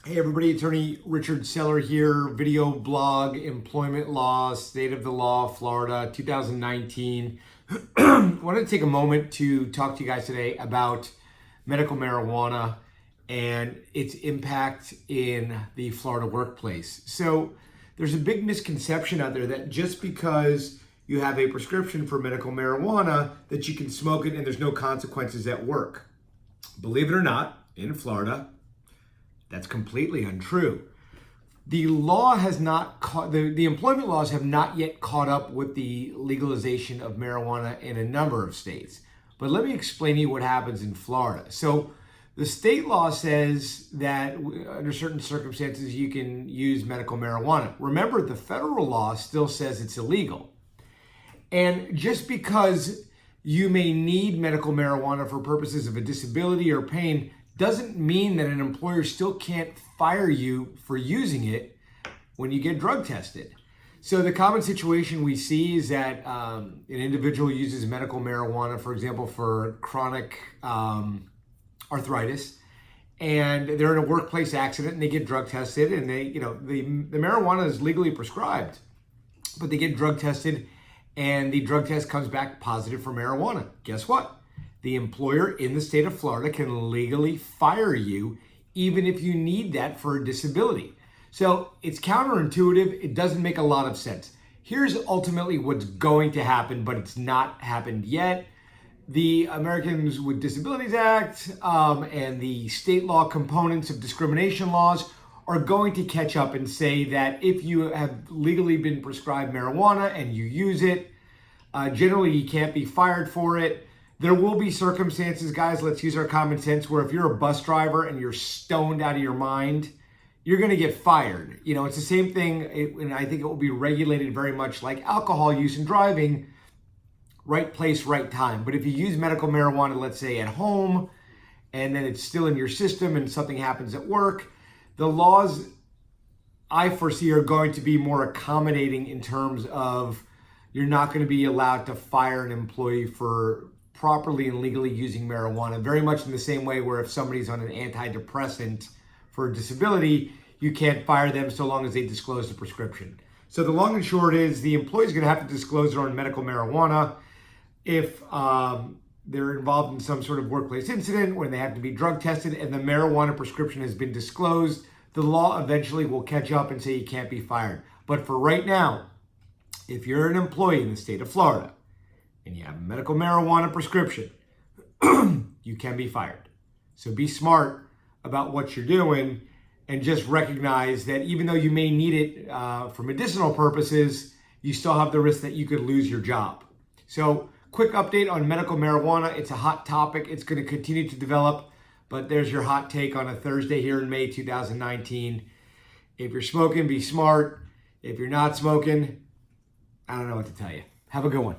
Hey everybody, Attorney Richard Seller here, video blog, employment law, state of the law, Florida, 2019. I wanted to take a moment to talk to you guys today about medical marijuana and its impact in the Florida workplace. So there's a big misconception out there that just because you have a prescription for medical marijuana that you can smoke it and there's no consequences at work. Believe it or not, in Florida, that's completely untrue. The law has not the employment laws have not yet caught up with the legalization of marijuana in a number of states. But let me explain to you what happens in Florida. So the state law says that under certain circumstances you can use medical marijuana. Remember, the federal law still says it's illegal. And just because you may need medical marijuana for purposes of a disability or pain doesn't mean that an employer still can't fire you for using it when you get drug tested. So the common situation we see is that an individual uses medical marijuana, for example, for chronic arthritis, and they're in a workplace accident and they get drug tested, and the marijuana is legally prescribed, but they get drug tested and the drug test comes back positive for marijuana. Guess what? The employer in the state of Florida can legally fire you even if you need that for a disability. So it's counterintuitive. It doesn't make a lot of sense. Here's ultimately what's going to happen, but it's not happened yet. The Americans with Disabilities Act and the state law components of discrimination laws are going to catch up and say that if you have legally been prescribed marijuana and you use it, generally you can't be fired for it. There will be circumstances, guys, let's use our common sense, where if you're a bus driver and you're stoned out of your mind, you're going to get fired. You know, it's the same thing, and I think it will be regulated very much like alcohol use and driving, right place, right time. But if you use medical marijuana, let's say at home, and then it's still in your system and something happens at work, the laws I foresee are going to be more accommodating in terms of you're not going to be allowed to fire an employee for properly and legally using marijuana, very much in the same way where if somebody's on an antidepressant for a disability, you can't fire them so long as they disclose the prescription. So the long and short is the employee's going to have to disclose their own medical marijuana if they're involved in some sort of workplace incident, when they have to be drug tested and the marijuana prescription has been disclosed. The law eventually will catch up and say you can't be fired. But for right now, if you're an employee in the state of Florida and you have a medical marijuana prescription, you can be fired. So be smart about what you're doing and just recognize that even though you may need it for medicinal purposes, you still have the risk that you could lose your job. So quick update on medical marijuana. It's a hot topic. It's going to continue to develop, but there's your hot take on a Thursday here in May 2019. If you're smoking, be smart. If you're not smoking, I don't know what to tell you. Have a good one.